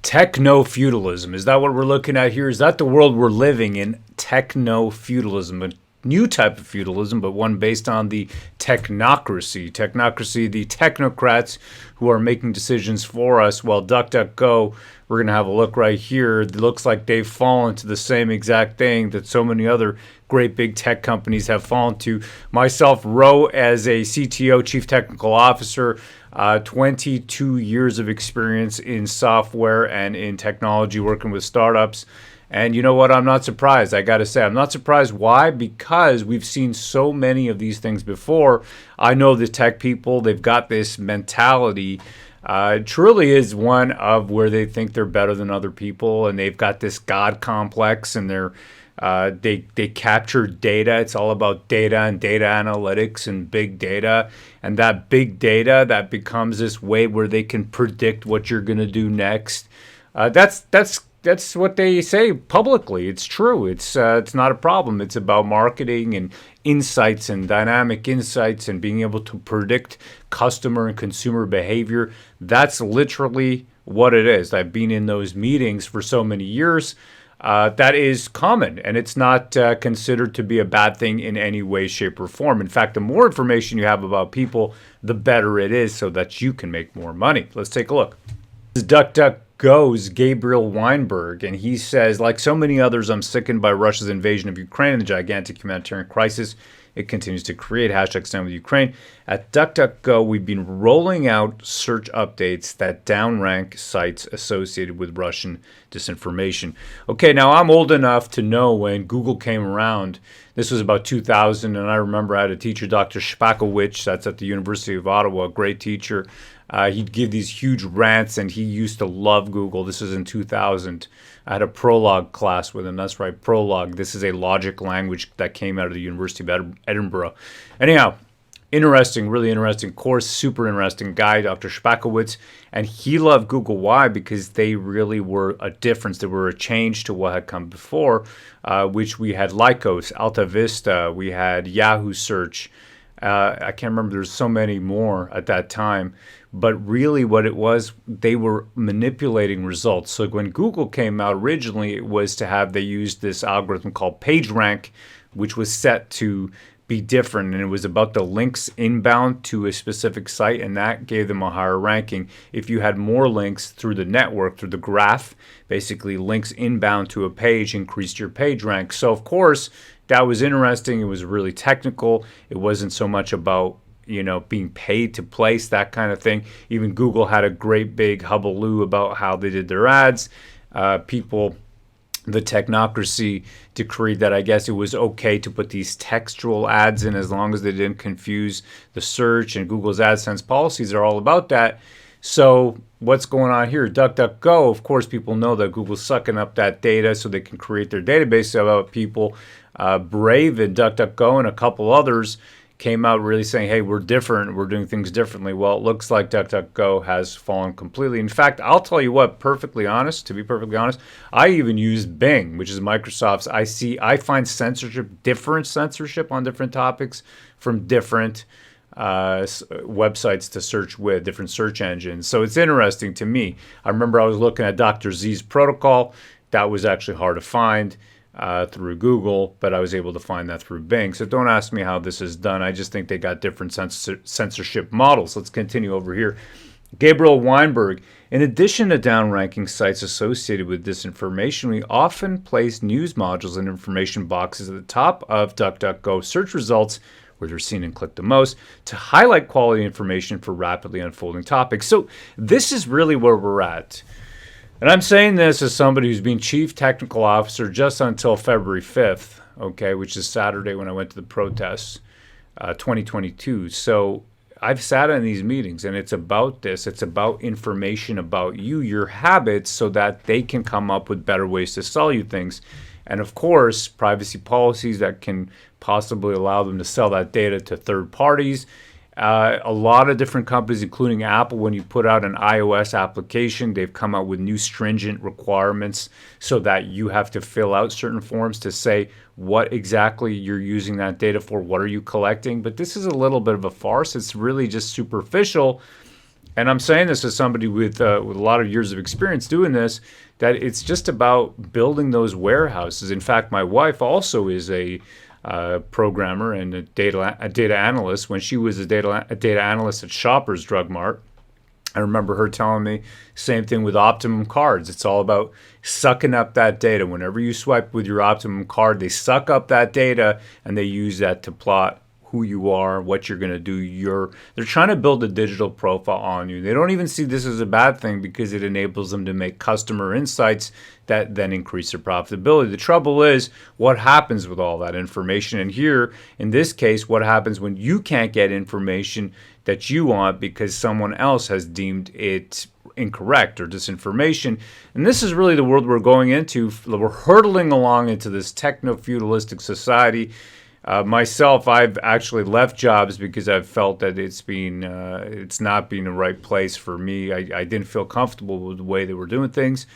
Techno-feudalism. Is that what we're looking at here? Is that the world we're living in? Techno-feudalism. A new type of feudalism, but one based on the technocracy. Technocracy, the technocrats who are making decisions for us. Well, DuckDuckGo, we're going to have a look right here. It looks like they've fallen to the same exact thing that so many other great big tech companies have fallen to. Myself, Ro, as a CTO, Chief Technical Officer, 22 years of experience in software and in technology working with startups. And you know what? I'm not surprised. I got to say, I'm not surprised. Why? Because we've seen so many of these things before. I know the tech people, they've got this mentality. It truly is one of where they think they're better than other people, and they've got this God complex, and they capture data. It's all about data and data analytics and big data. And that big data, that becomes this way where they can predict what you're going to do next. That's what they say publicly. It's true. It's not a problem. It's about marketing and insights and dynamic insights and being able to predict customer and consumer behavior. That's literally what it is. I've been in those meetings for so many years. That is common, and it's not considered to be a bad thing in any way, shape, or form. In fact, the more information you have about people, the better it is so that you can make more money. Let's take a look. This is DuckDuckGo's Gabriel Weinberg, and he says, like so many others, I'm sickened by Russia's invasion of Ukraine and the gigantic humanitarian crisis it continues to create. #Stand with Ukraine. At DuckDuckGo, we've been rolling out search updates that downrank sites associated with Russian disinformation. Okay, now I'm old enough to know when Google came around. This was about 2000, and I remember I had a teacher, Dr. Spakowicz, that's at the University of Ottawa, a great teacher. He'd give these huge rants, and he used to love Google. This was in 2000. I had a Prolog class with him. That's right, Prolog. This is a logic language that came out of the University of Edinburgh. Anyhow, interesting, really interesting course, super interesting guy, Dr. Spakowicz. And he loved Google. Why? Because they really were a difference. They were a change to what had come before, which we had Lycos, Alta Vista, we had Yahoo Search. I can't remember, there's so many more at that time. But really what it was, they were manipulating results. So when Google came out originally, it was to have, they used this algorithm called PageRank, which was set to be different. And it was about the links inbound to a specific site, and that gave them a higher ranking. If you had more links through the network, through the graph, basically links inbound to a page increased your page rank. So of course, that was interesting. It was really technical. It wasn't so much about being paid to place, that kind of thing. Even Google had a great big hullabaloo about how they did their ads. The technocracy decreed that I guess it was okay to put these textual ads in as long as they didn't confuse the search, and Google's AdSense policies are all about that. So what's going on here? DuckDuckGo, of course, people know that Google's sucking up that data so they can create their database about people. Brave and DuckDuckGo and a couple others came out really saying, hey, we're different, we're doing things differently. Well, it looks like DuckDuckGo has fallen completely. In fact, I'll tell you what, to be perfectly honest, I even use Bing, which is Microsoft's. I find different censorship on different topics from different websites to search with, different search engines. So it's interesting to me. I remember I was looking at Dr. Z's protocol. That was actually hard to find through Google, but I was able to find that through Bing. So don't ask me how this is done. I just think they got different censorship models. Let's continue over here. Gabriel Weinberg, in addition to downranking sites associated with disinformation, we often place news modules and information boxes at the top of DuckDuckGo search results where they're seen and clicked the most to highlight quality information for rapidly unfolding topics. So this is really where we're at. And I'm saying this as somebody who's been Chief Technical Officer just until February 5th, okay, which is Saturday when I went to the protests, 2022. So I've sat in these meetings, and it's about this. It's about information about you, your habits, so that they can come up with better ways to sell you things. And of course, privacy policies that can possibly allow them to sell that data to third parties. A lot of different companies, including Apple, when you put out an iOS application, they've come out with new stringent requirements so that you have to fill out certain forms to say what exactly you're using that data for, what are you collecting. But this is a little bit of a farce. It's really just superficial. And I'm saying this as somebody with a lot of years of experience doing this, that it's just about building those warehouses. In fact, my wife also is a programmer and a data analyst. When she was a data analyst at Shoppers Drug Mart, I remember her telling me same thing with Optimum cards. It's all about sucking up that data. Whenever you swipe with your Optimum card, they suck up that data and they use that to plot who you are, what you're going to do. They're trying to build a digital profile on you. They don't even see this as a bad thing because it enables them to make customer insights that then increase their profitability. The trouble is what happens with all that information. And here, in this case, what happens when you can't get information that you want because someone else has deemed it incorrect or disinformation. And this is really the world we're going into. We're hurtling along into this techno-feudalistic society. Myself, I've actually left jobs because I've felt that it's not been the right place for me. I didn't feel comfortable with the way they were doing things.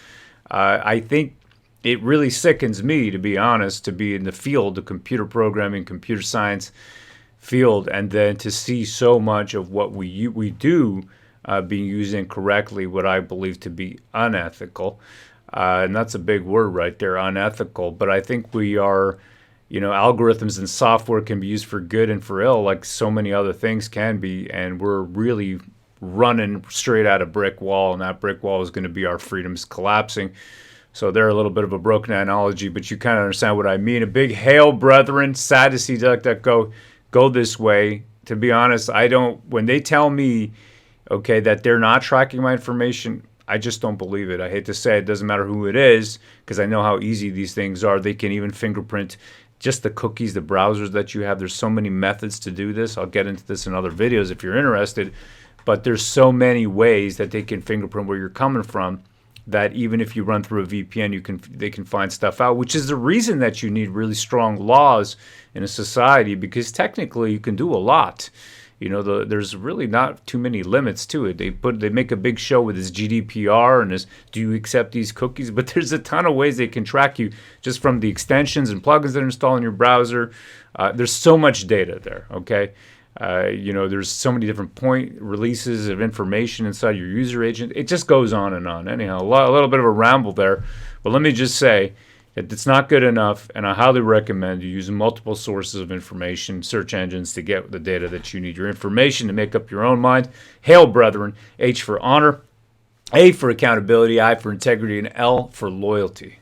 I think it really sickens me, to be honest, to be in the field, the computer programming, computer science field, and then to see so much of what we do being used incorrectly, what I believe to be unethical. And that's a big word right there, unethical. But I think we are, algorithms and software can be used for good and for ill, like so many other things can be. And we're really running straight at a brick wall, and that brick wall is going to be our freedoms collapsing. So they're a little bit of a broken analogy, but you kind of understand what I mean. A big hail, brethren. Sad to see DuckDuckGo go this way. To be honest, when they tell me, okay, that they're not tracking my information, I just don't believe it. I hate to say it doesn't matter who it is, because I know how easy these things are. They can even fingerprint just the cookies, the browsers that you have. There's so many methods to do this. I'll get into this in other videos if you're interested. But there's so many ways that they can fingerprint where you're coming from that even if you run through a VPN, they can find stuff out, which is the reason that you need really strong laws in a society, because technically you can do a lot. There's really not too many limits to it. They make a big show with this GDPR and this, do you accept these cookies? But there's a ton of ways they can track you just from the extensions and plugins that are installed in your browser. There's so much data there, okay? There's so many different point releases of information inside your user agent. It just goes on and on. Anyhow, a little bit of a ramble there. But let me just say that it's not good enough, and I highly recommend you using multiple sources of information, search engines, to get the data that you need. Your information to make up your own mind. Hail, brethren. H for honor, A for accountability, I for integrity, and L for loyalty.